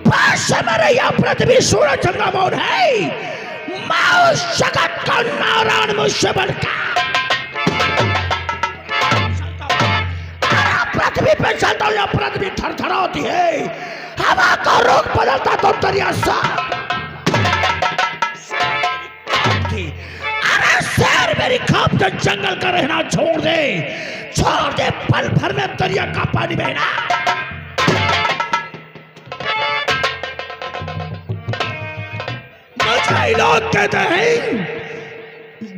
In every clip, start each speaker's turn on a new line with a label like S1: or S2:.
S1: बस मेरे यहाँ पृथ्वी सूरज चंद्रमा मौन है, मैं उस जगत का नारायण मुझसे बढ़कर पृथ्वी पे चलता हूँ, पृथ्वी थरथरा होती है, हवा का रुख बदलता तो दरिया सा। अरे शेर मेरी खाप से जंगल का रहना छोड़ दे पल भर में दरिया का पानी बहना। मुझे लोग कहते हैं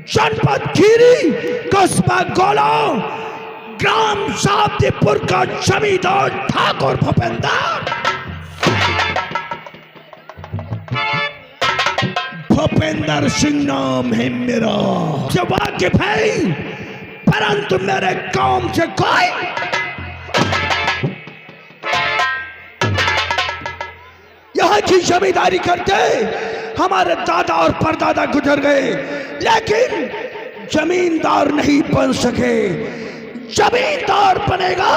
S1: जनपद खीरी, कस्बा गोला, ग्राम शाब्दीपुर का जमींदार ठाकुर भूपेंद्र सिंह नाम है मेरा। जो वाकिफ है, परंतु मेरे काम से कोई यहाँ की जमींदारी करते हमारे दादा और परदादा गुजर गए, लेकिन जमींदार नहीं बन सके। जमींदार बनेगा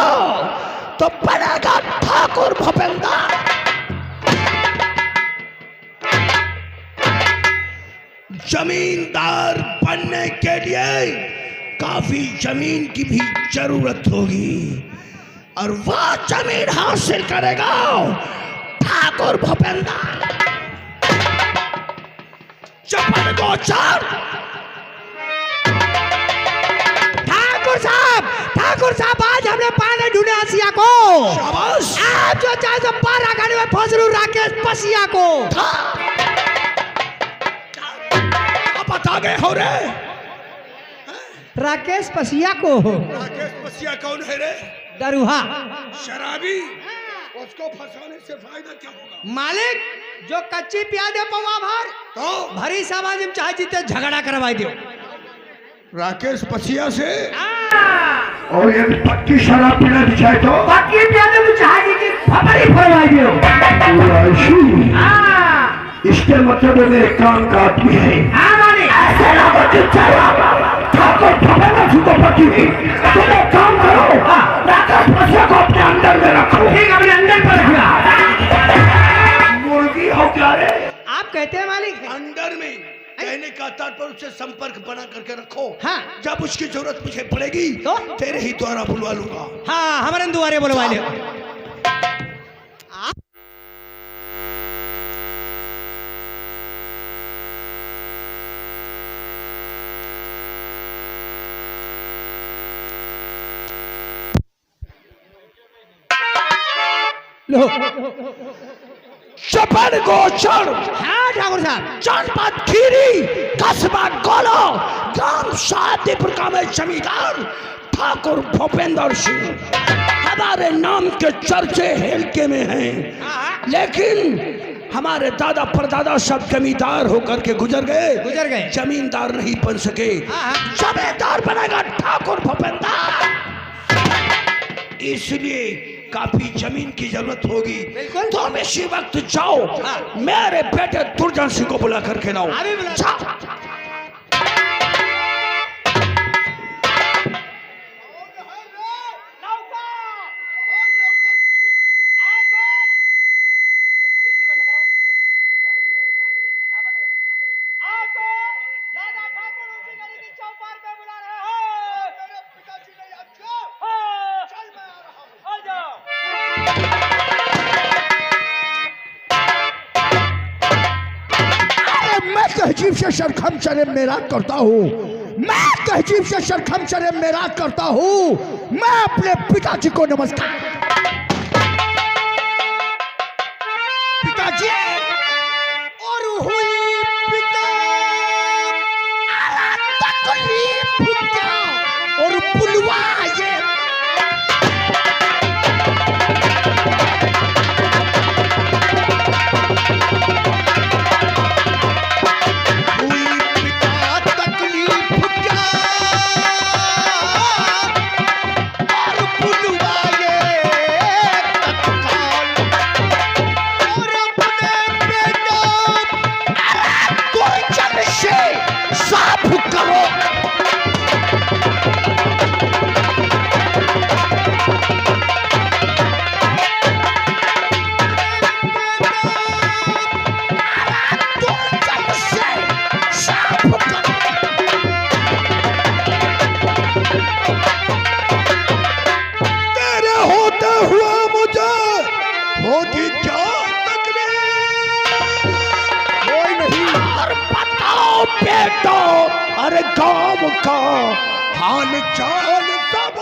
S1: तो बनेगा ठाकुर भूपेंद्र। जमींदार बनने के लिए काफी जमीन की भी जरूरत होगी, और वह जमीन हासिल करेगा ठाकुर भूपेंद्र। चप्पल को चार
S2: ठाकुर साहब आज हमने पाने ढूंढे हसिया को। आप जो चाहे तो पारा गाड़ी में फसलू राकेश पसिया को।
S1: बता गए हो रे
S2: राकेश पसिया को।
S1: राकेश पसिया कौन है रे?
S2: दरुहा
S1: शराबी। उसको फंसाने से फायदा क्या होगा?
S2: मालिक जो कच्ची पिया दे पवा भर
S1: तो
S2: भरी समाज में चाहे जीते झगड़ा करवाई दो
S1: राकेश पसिया से।
S3: और ये पक्की शराब पीना चाहे तो
S2: पक्की पिया दे चाहे जीते फबरी फरवाई दो।
S3: इसके मतलब में एक काम का आदमी है। ऐसे ना ठाकुर भूपेंद्र सिंह को पति है। तुम एक काम करो, राकेश पसिया को अपने अंदर में रखो।
S2: ठीक अपने अंदर पर रखना।
S3: मुर्गी हो क्या रे?
S2: आप कहते हैं मालिक
S1: अंदर में कहने का तात्पर्य उससे संपर्क बना करके रखो।
S2: हाँ।
S1: जब उसकी जरूरत मुझे पड़ेगी
S2: तो
S1: तेरे ही द्वारा बुलवा लूंगा।
S2: हाँ हमारे द्वारे बुलवा ले।
S1: चपन गोचर।
S2: हाँ ठाकुर साहब।
S1: जनपद खीरी, कस्बा गोला, ग्राम शादीपुर का मैं जमींदार ठाकुर भूपेंद्र सिंह। हमारे नाम के चर्चे हेलके में हैं, लेकिन हमारे दादा परदादा सब जमींदार होकर के गुजर गए। जमींदार नहीं बन सके। जमींदार बनेगा ठाकुर भूपेंद्र। इसलिए काफी जमीन की जरूरत होगी। तो हम इसी वक्त जाओ, मेरे बेटे दुर्जन सिंह को बुला करके लाओ। तहजीब से शरखम चरे मेरा करता हूँ। मैं तहजीब से शरखम चरे मेरा करता हूँ। मैं अपने पिताजी को नमस्कार। पिताजी और हुई पिता तकलीफ और बुलवा ये क्या
S2: कोई नहीं।
S1: और बताओ बेटो, अरे गांव का हाल चाल सब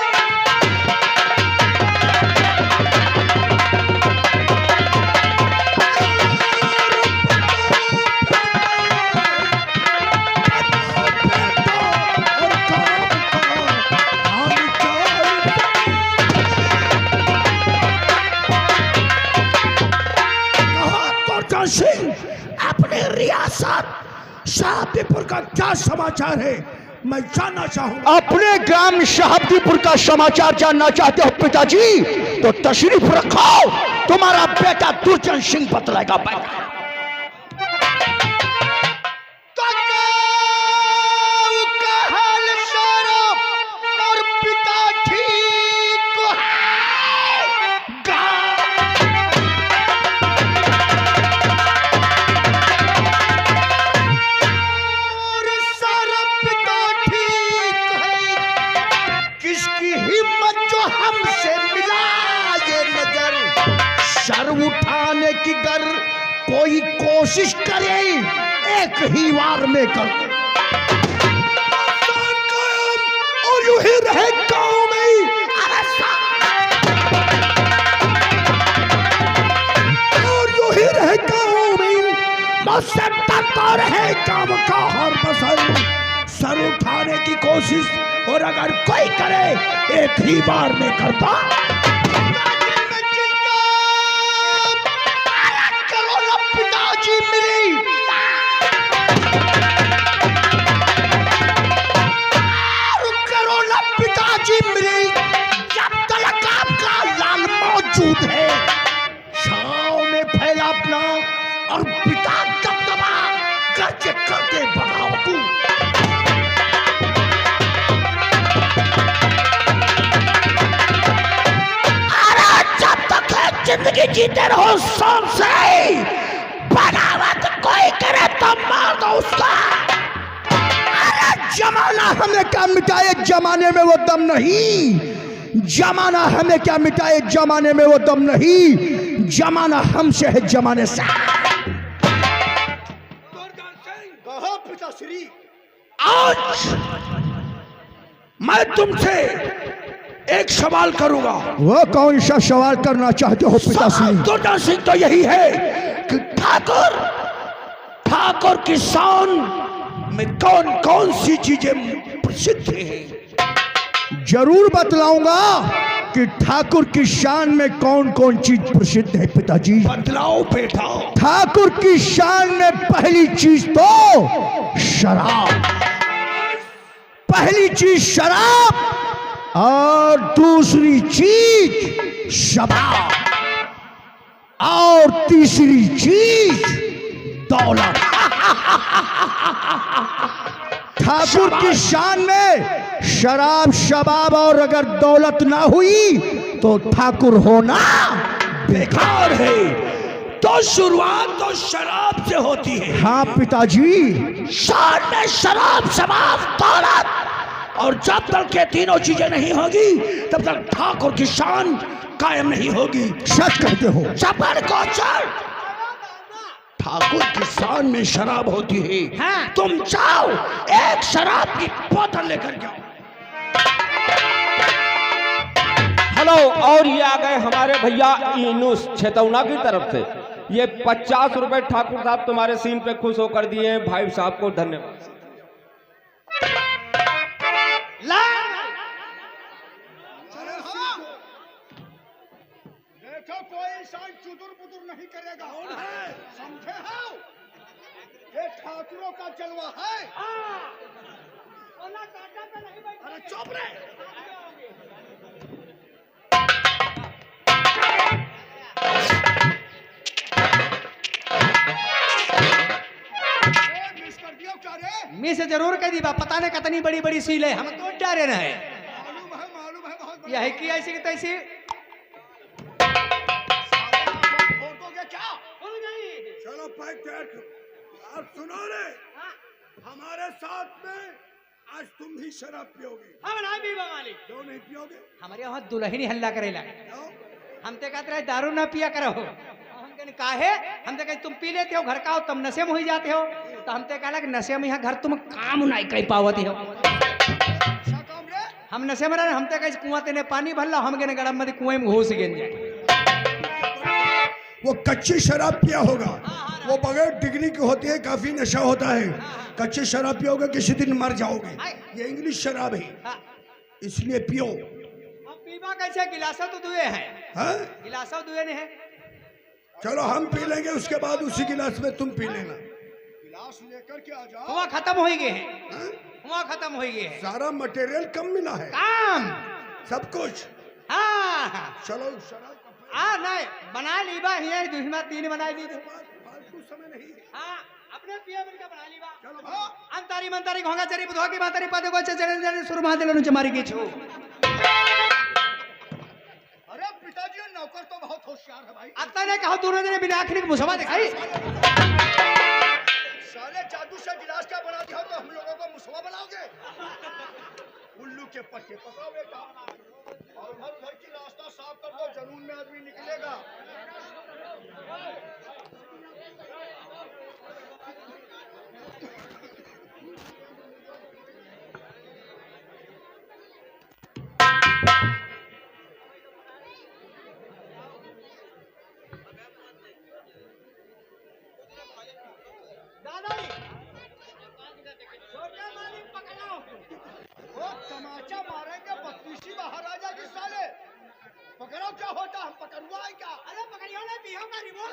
S1: सिंह अपने रियासत शाहदीपुर का क्या समाचार है, मैं जानना चाहूंगा।
S3: अपने ग्राम शाहदीपुर का समाचार जानना चाहते हो पिताजी, तो तशरीफ रखो, तुम्हारा बेटा दुर्जन सिंह बतलाएगा। बेटा
S1: सर उठाने की गर कोई कोशिश करे, एक ही वार में कर और यूं ही रहे गांव में। और यूं ही रहे गांव में, मुझसे डरता रहे काम का हर बसर। सर उठाने की कोशिश और अगर कोई करे, एक ही बार में करता। है छाव में फैला अपना और पिता दबदबा करते करते बगावतू। अरे जब तक है जिंदगी जीते रहो शौक से, बगावत कोई करे तो मार दो उसका। अरे जमाना हमें क्या मिटाए, जमाने में वो दम नहीं। जमाना हमें क्या मिटाए, जमाने में वो दम नहीं। जमाना हमसे है, जमाने से।
S2: कहो पिताश्री।
S1: आज मैं तुमसे एक सवाल करूंगा।
S3: वो कौन सा सवाल करना चाहते हो पिताश्री?
S1: दुर्जन सिंह तो यही है कि ठाकुर की शान में कौन कौन सी चीजें प्रसिद्ध हैं।
S3: जरूर बतलाऊंगा कि ठाकुर की शान में कौन कौन चीज प्रसिद्ध है पिताजी।
S1: बतलाओ बेटा।
S3: ठाकुर की शान में पहली चीज तो शराब, पहली चीज शराब और दूसरी चीज शबाब और तीसरी चीज दौलत। ठाकुर की शान में शराब शबाब और अगर दौलत ना हुई तो ठाकुर होना
S1: बेकार है। तो शुरुआत तो शराब से होती है।
S3: हाँ पिताजी।
S1: शान में शराब शबाब दौलत, और जब तक ये तीनों चीजें नहीं होगी तब तक ठाकुर की शान कायम नहीं होगी।
S3: सच कहते हो।
S1: चपड़ को चढ़। ठाकुर की शान में शराब होती है।
S2: हाँ।
S1: तुम जाओ एक शराब की बोतल लेकर जाओ।
S4: हेलो, और ये आ गए हमारे भैया इनुस छेतौना की तरफ से। ये 50 रुपए ठाकुर साहब तुम्हारे सीन पे खुश होकर दिए हैं। भाई साहब को धन्यवाद।
S2: देखो कोई इंसान चुदुर बुदुर नहीं करेगा। समझे हो? ये ठाकुरों का जलवा है।
S1: अरे चुप रे।
S2: मिस जरूर कह दी बा, पता नहीं कितनी बड़ी बड़ी सील है, हम तो डरे ना है।
S5: मालूम है बहुत
S2: यह है कि ऐसी की तैसी
S5: चलो पैक तैयार करो। आप सुनो रे, हमारे साथ में आज तुम भी शराब पियोगे।
S2: हम ना पीवा मालिक।
S5: क्यों नहीं पियोगे?
S2: हमारे यहाँ दुल्हन ही हल्ला करेला।
S5: क्यों?
S2: हम ते कहते रहे दारू ना पिया करो। हम काहे हम तो कहे तुम पी लेते हो घर का हो तुम नशे में हो जाते हो तो हम तो कहला कि नशे में यहाँ घर तुम काम नहीं कर पावती हो हम नशे में रहे हम तो कहे कुआं तेने पानी भरला हम गए गरम मत कुएं में घुस गए जाए
S5: वो कच्ची शराब पिया होगा, वो बगैर डिग्री की होती है, काफी नशा होता है। कच्ची शराब पियोगे किसी दिन मर जाओगे। ये इंग्लिश शराब है, इसलिए पियो।
S2: पीवा कैसे गिलासा तो दुए हैं, गिलासा दुए ने है।
S5: चलो हम पी लेंगे, उसके बाद उसी गिलास में तुम पी लेना। गिलास लेकर के आ जाओ।
S2: हुआ खत्म हो गए हैं, हुआ खत्म हो गए हैं।
S5: सारा मटेरियल कम मिला है,
S2: काम
S5: सब कुछ।
S2: हाँ
S5: चलो शराब
S2: नहीं बना ली बा ये दूसरा 3 बना दी
S5: फालतू समय नहीं।
S2: हाँ अपने पिया मिलकर बना ली बा। चलो अंतारी मंतारी घोंगा चरी बुधवा की बातारी पादे को चढ़े चढ़े सुर मार देले चमारी की छू।
S5: अरे पिताजी नौकर तो बहुत होशियार है भाई।
S2: अत्ता ने कहा तूने ने बिना आखिरी मुसवा दिखाई।
S5: साले जादू से गिलास का बना दिया तो हम लोगों को मुसवा बनाओगे। उल्लू के पट्टे पकाओ बेटा और उधर की रास्ता साफ कर दो, जरूर में आदमी निकलेगा। तमाचा मारेंगे, बत्तीसी बाहर आ जाएगी साले। पकड़ो क्या होता, हम पकड़वा है क्या?
S2: अरे पकड़ियो ना पियो का रिमोट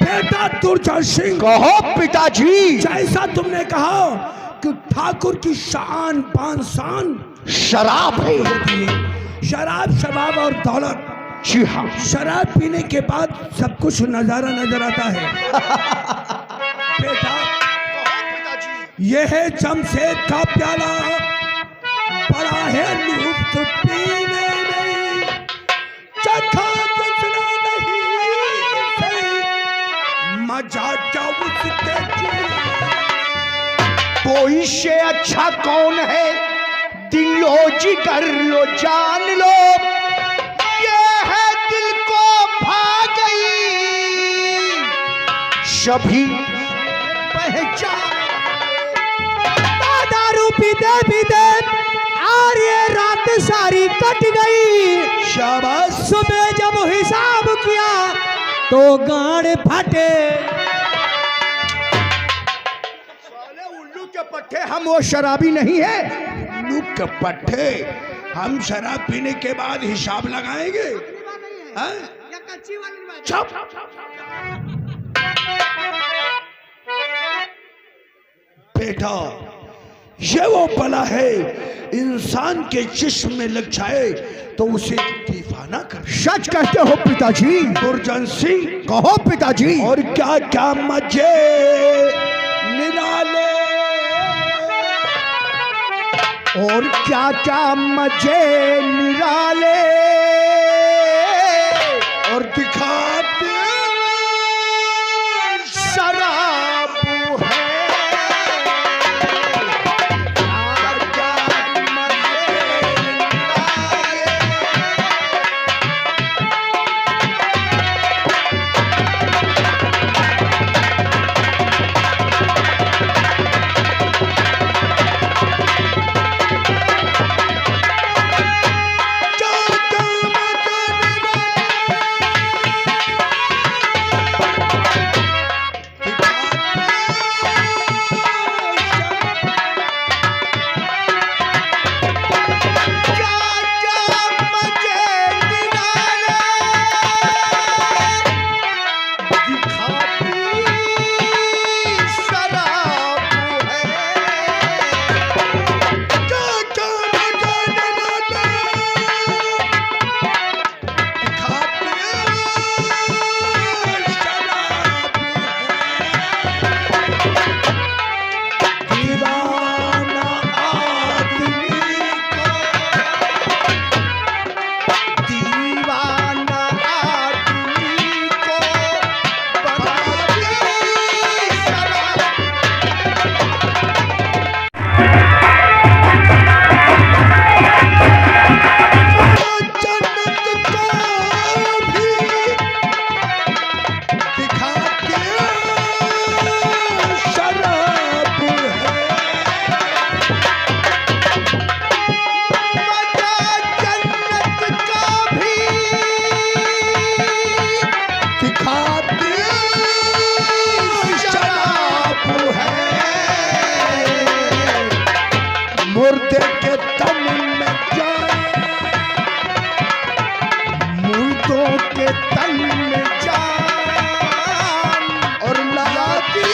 S1: बेटा दुर्जन सिंह,
S3: कहो पिताजी।
S1: जैसा तुमने कहा कि ठाकुर की शान पान शान
S3: शराब है।
S1: शराब शबाब और दौलत।
S3: जी हाँ,
S1: शराब पीने के बाद सब कुछ नजारा नजर आता है। बेटा यह है जमशेद का प्याला, बड़ा है लुत्फ पीने में, चखा कितना नहीं मजा क्या उसके
S3: तो इससे अच्छा कौन है? दिल लो जिगर लो जान लो, ये है दिल को भा गई सभी पहचान।
S2: दारू पीते पीते और ये रात सारी कट गई।
S1: शाबाश।
S2: सुबह जब हिसाब किया तो गाड़ फटे।
S5: साले उल्लू के पट्टे, हम वो शराबी नहीं है।
S1: उल्लू के पट्टे, हम शराब पीने के बाद हिसाब लगाएंगे। हाँ? चुप। बेटा ये वो बला है, इंसान के जिस्म में लग जाए तो उसे दीवाना कर।
S3: सच कहते हो पिताजी।
S1: दुर्जन सिंह,
S3: कहो पिताजी।
S1: और क्या क्या मजे निराले,
S3: और क्या क्या मजे निराले,
S1: और दिखाते
S3: शराब है।
S5: के तन में जान और लाती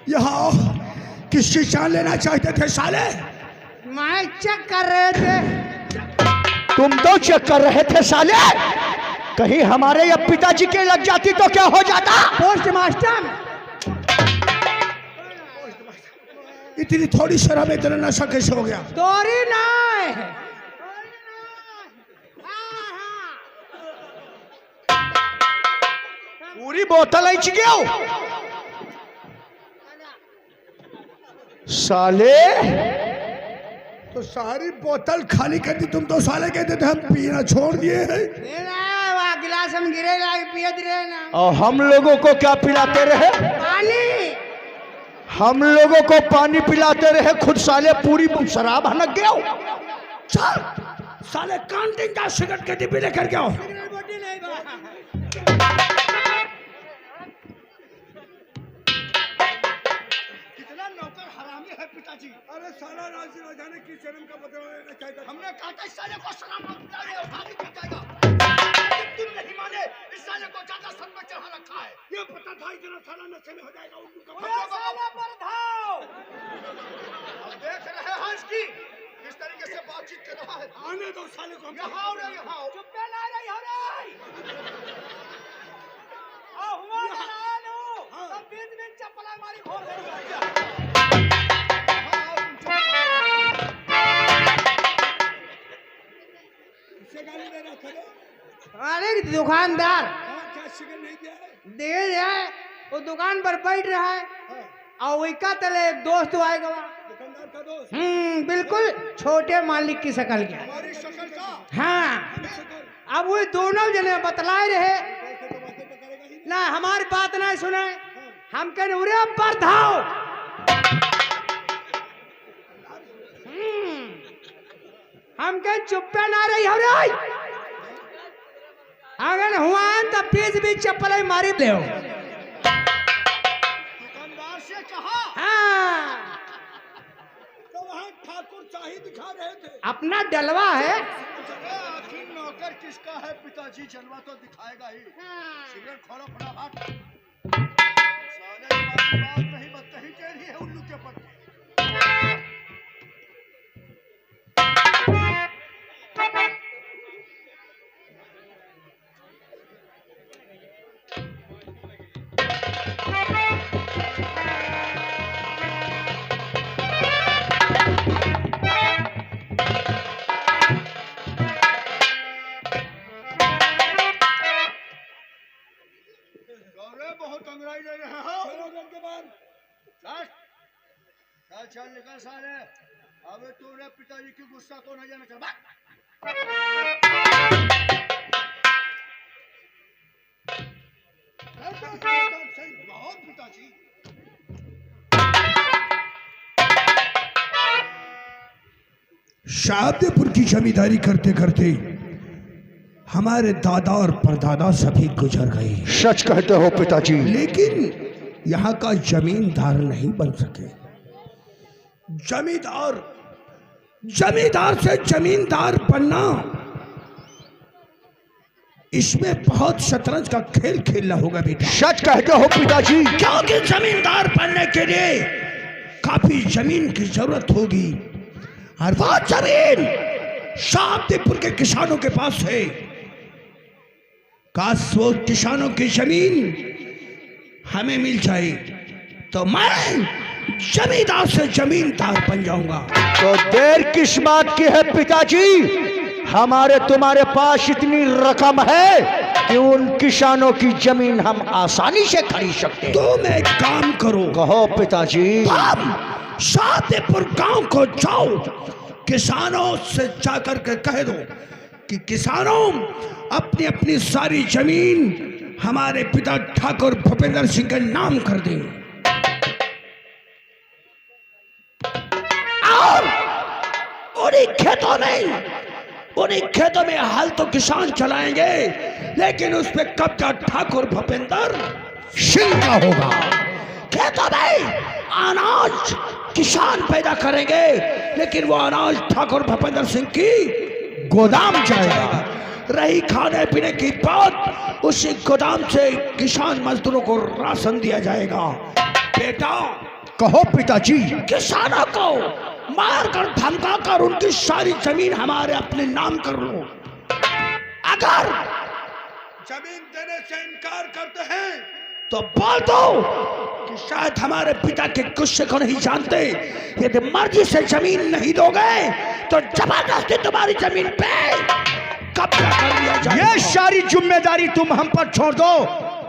S5: यहाँ किसकी जान लेना चाहते थे साले?
S2: मैं चेक कर रहे थे।
S1: तुम तो चेक कर रहे थे साले, कहीं हमारे या पिताजी के लग जाती तो क्या हो जाता?
S2: पोस्ट मास्टर
S5: इतनी थोड़ी शराब इतना नशा कैसे हो गया?
S2: तोरी नहीं
S1: पूरी बोतल आई गया साले।
S5: तो सारी बोतल खाली कर दी। तुम तो साले कहते थे हम पीना छोड़ दिए हैं।
S2: गिलास हम गिरे लाके पियत रहे ना।
S1: और हम लोगों को क्या पिलाते रहे?
S2: पानी।
S1: हम लोगों को पानी पिलाते रहे, खुद साले पूरी शराब हनक गया। चल साले कैंटीन का सिगरेट के डिब्बे लेकर गया।
S5: कितना नौकर हरामी है पिताजी। अरे साला राजी न जाने किस जन्म का बदला लेना चाहता। हमने कहा था इस साले को शराब मत पिलाइए और शादी कर जाएगा। तुम नहीं माने, इस साले को ज्यादा सन में चढ़ा रखा है। ये पता था इतना साला नशे में हो जाएगा। उल्लू का अब देख रहे हैं इसकी किस तरीके से बातचीत कर रहा है। आने दो साले को। यहाँ आओ रे, यहाँ आओ। चुप पे ला रही हो रे। हुआ ना सब बीच में चप्पला मारी घोर दे।
S2: अरे दुकानदार
S5: क्या सिगरेट नहीं दिया है?
S2: दे जाए, वो दुकान पर बैठ रहा है और वही का तले एक दोस्त आएगा।
S5: दुकानदार का दोस्त?
S2: बिल्कुल छोटे मालिक की शकल के।
S5: हमारी शक्ल का?
S2: हाँ। अब वो दोनों जने बतलाए रहे ना, हमारी बात नहीं सुने। हम कहने उरे पर धाओ। हम कह चुप्पे ना रही हो रे। अगर हुआ तो पीस भी चप्पल मारी ले।
S5: दुकानदार से कहा?
S2: हाँ।
S5: तो वहाँ ठाकुर शाही दिखा रहे थे।
S2: अपना डलवा है।
S5: आखिर नौकर किसका है पिताजी? जलवा तो दिखाएगा ही। सिगरेट खोलो फटाफट। साले बात नहीं बदतही कह रही है उल्लू के पत्ते। बहुत अंगड़ाई ले रहे हो। के बाद चल निकल साले। अब तूने पिताजी की गुस्सा को नहीं जाना चाहता। बहुत पिताजी। शाहदेपुर की जमींदारी करते करते हमारे दादा और परदादा सभी गुजर गए।
S1: सच कहते हो पिताजी।
S5: लेकिन यहाँ का जमींदार नहीं बन सके। जमींदार से जमींदार बनना
S1: इसमें बहुत शतरंज का खेल खेलना होगा बेटा।
S3: सच कहते हो पिताजी।
S1: क्योंकि जमींदार बनने के लिए काफी जमीन की जरूरत होगी और वह जमीन शाहपुर के किसानों के पास है। काश वो किसानों की जमीन हमें मिल जाए तो मैं जमींदार से जमींदार बन जाऊंगा।
S3: तो देर किस बात की है पिताजी? हमारे तुम्हारे पास इतनी रकम है कि उन किसानों की जमीन हम आसानी से खरीद सकते हैं।
S1: तुम एक काम करो।
S3: कहो पिताजी।
S1: हम शाहपुर गांव को जाओ, किसानों से जाकर के कह दो कि किसानों अपनी अपनी सारी जमीन हमारे पिता ठाकुर भूपेंद्र सिंह के नाम कर दें और उन्हीं खेतों में हल तो किसान चलाएंगे, लेकिन उस पे कब्जा ठाकुर भूपेंद्र सिंह का होगा। खेतों में अनाज किसान पैदा करेंगे, लेकिन वो अनाज ठाकुर भूपेंद्र सिंह की गोदाम जाएगा। रही खाने पीने की बात, उसी गोदाम से किसान मजदूरों को राशन दिया जाएगा। बेटा
S3: कहो पिताजी।
S1: किसानों को मारकर धमकाकर उनकी सारी जमीन हमारे अपने नाम कर लो। अगर
S5: जमीन देने से इनकार करते हैं
S1: तो बोल दो कि शायद हमारे पिता के गुस्से को नहीं जानते। यदि मर्जी से जमीन नहीं दोगे तो जबरदस्ती तुम्हारी जमीन पे कब्जा कर लिया जाएगा।
S3: ये सारी जिम्मेदारी तुम हम पर छोड़ दो।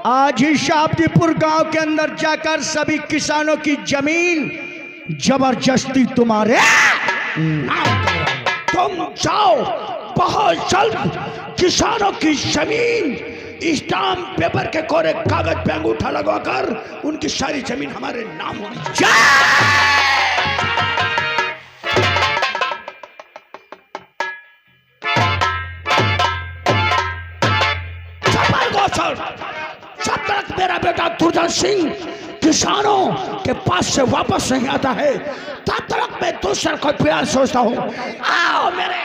S3: आज ही शाहपुर गांव के अंदर जाकर सभी किसानों की जमीन जबरदस्ती तुम्हारे
S1: नाम करो। तुम जाओ, बहुत जल्द किसानों की जमीन स्टाम्प पेपर के कोरे कागज पे अंगूठा लगवाकर उनकी सारी जमीन हमारे नाम होनी चाहिए। जब तक मेरा बेटा दुर्जन सिंह किसानों के पास से वापस नहीं आता है, तब तक मैं दूसरा कोई प्लान सोचता हूँ। आओ मेरे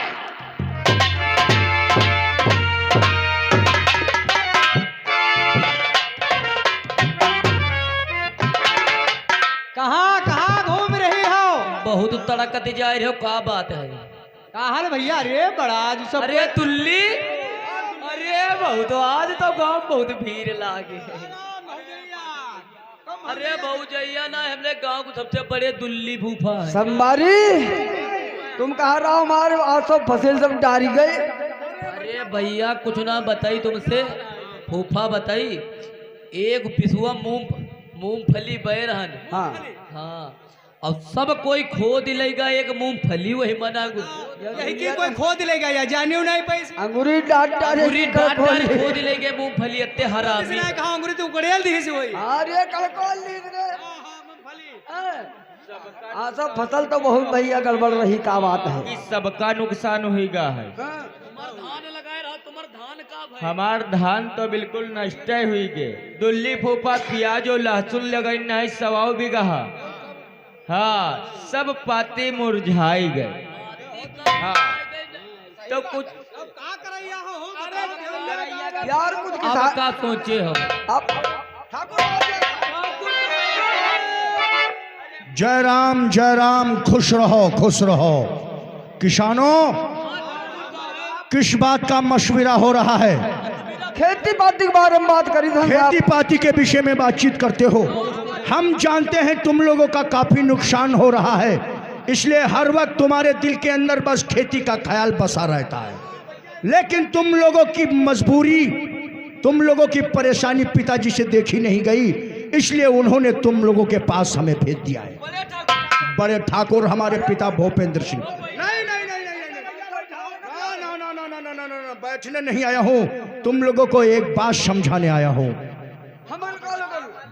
S2: कहाँ कहाँ घूम रही हो?
S6: बहुत तड़कती जा रही हो, का बात है?
S2: कहाँ भैया? अरे बड़ा आज सब
S6: अरे तुल्ली, अरे बहुत आज तो गांव बहुत भीड़ लागे। अरे बहु जैया ना, हमने गांव को सबसे बड़े दुल्ली फूफा है।
S7: संबारी तुम कहाँ रहो? हमारे आज सब फसल सब डारी गए।
S6: अरे भैया कुछ ना बताई तुमसे, फूफा बताई। एक पिसुआ मूंगफली बैरहन।
S7: हाँ
S6: हाँ, और सब कोई खो दिलेगा एक मूंगफली, वही मना
S2: यही की कोई खो दिलेगा या जानियो नहीं पैसे।
S7: अंगूरी डाट डारे
S6: पूरी डांट डांट खो दिलेगे मूंगफली, इतने हरामी।
S2: किसने कहा अंगूरी तू गड़ेल दी से वही?
S7: अरे कड़कोल लीद रे। हाँ सब फसल तो बहुत भैया गड़बड़ रही, का बात है?
S4: सबका नुकसान होगा है।
S6: धान लगाए रहा, तुम्हारा धान का भाई?
S4: हमार धान तो बिल्कुल नष्ट हुई गे। दुल्ली फूफा प्याज और लहसुन लगाई है 100 बीघा। हाँ सब पाते मुरझाई गए। हाँ तो कुछ
S2: का करैया हो?
S7: यार कुछ
S6: अब
S7: किसान
S6: का सोचे हो?
S7: अब
S3: जय राम जय राम, खुश रहो खुश रहो। किसानों किस बात का मशवरा हो रहा है?
S7: खेती बाती के बारे में बात करी था।
S3: खेती पाती के विषय में बातचीत करते हो। हम जानते हैं तुम लोगों का काफी नुकसान हो रहा है, इसलिए हर वक्त तुम्हारे दिल के अंदर बस खेती का ख्याल बसा रहता है। लेकिन तुम लोगों की मजबूरी, तुम लोगों की परेशानी पिताजी से देखी नहीं गई, इसलिए उन्होंने तुम लोगों के पास हमें भेज दिया है। बड़े ठाकुर हमारे पिता भूपेंद्र सिंह। बैठने नहीं आया हूँ, तुम लोगों को एक बात समझाने आया हूँ।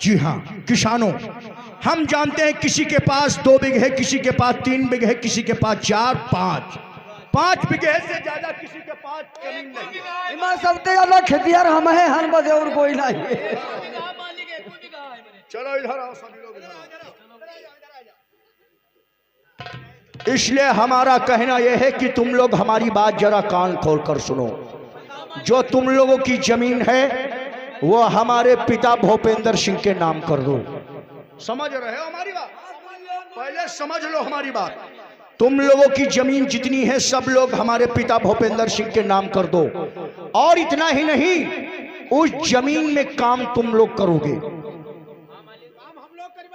S3: जी हाँ किसानों, हम जानते हैं किसी के पास 2 बीघे, किसी के पास 3 बीघे, किसी के पास 4, 5 बीघे से ज्यादा किसी के पास जमीन नहीं।
S7: इमा सबसे ज्यादा खेतियार हम हैं, हर बजे और कोई नहीं।
S3: चलो इधर आओ सभी लोग इधर आओ। इसलिए हमारा कहना यह है कि तुम लोग हमारी बात जरा कान खोल कर सुनो।
S1: जो तुम लोगों की जमीन है वो हमारे पिता भूपेंद्र सिंह के नाम कर दो।
S5: समझ रहे हो हमारी बात? पहले समझ लो हमारी बात।
S1: तुम लोगों की जमीन जितनी है सब लोग हमारे पिता भूपेंद्र सिंह के नाम कर दो। और इतना ही नहीं, उस जमीन में काम तुम लोग करोगे।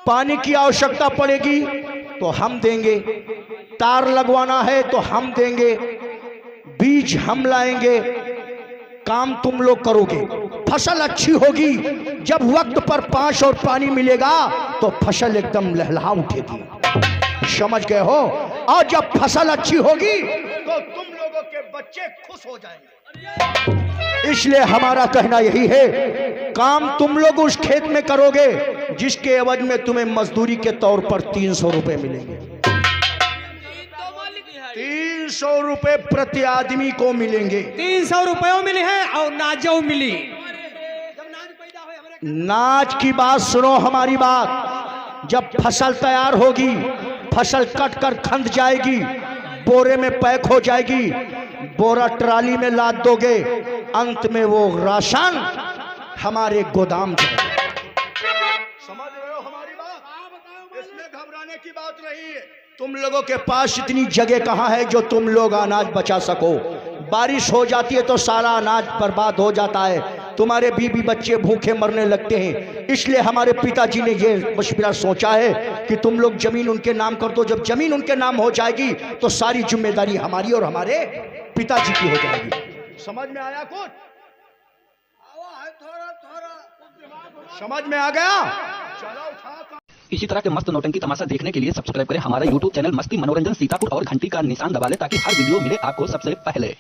S1: पानी की आवश्यकता पड़ेगी तो हम देंगे, तार लगवाना है तो हम देंगे, बीज हम लाएंगे, काम तुम लोग करोगे। फसल अच्छी होगी, जब वक्त पर पांच और पानी मिलेगा तो फसल एकदम लहलहा उठेगी। समझ गए हो? और जब फसल अच्छी होगी
S5: तो तुम लोगों के बच्चे खुश हो जाएंगे।
S1: इसलिए हमारा कहना यही है, काम तुम लोग उस खेत में करोगे जिसके एवज में तुम्हें मजदूरी के तौर पर 300 रुपए मिलेंगे। 300 रुपए प्रति आदमी को मिलेंगे।
S2: 300 रुपयों मिली है और नाजो मिली।
S1: नाच की बात सुनो, हमारी बात। जब फसल तैयार होगी, फसल कट कर खंड जाएगी, बोरे में पैक हो जाएगी, बोरा ट्राली में लाद दोगे, अंत में वो राशन हमारे गोदाम जाएगा।
S5: समझ रहे हो हमारी बात? इसमें घबराने की बात नहीं है।
S1: तुम लोगों के पास इतनी जगह कहाँ है जो तुम लोग अनाज बचा सको? बारिश हो जाती है तो सारा अनाज बर्बाद हो जाता है, तुम्हारे बीवी बच्चे भूखे मरने लगते हैं। इसलिए हमारे पिताजी ने ये मशवरा सोचा है कि तुम लोग जमीन उनके नाम कर दो। जब जमीन उनके नाम हो जाएगी तो सारी जिम्मेदारी हमारी और हमारे पिताजी की हो जाएगी।
S5: समझ में आया कुछ? समझ में आ गया? चलो उठा।
S8: इसी तरह के मस्त नौटंकी तमाशा देखने के लिए सब्सक्राइब करें हमारा YouTube चैनल मस्ती मनोरंजन सीतापुर और घंटी का निशान दबा लें ताकि हर वीडियो मिले आपको सबसे पहले।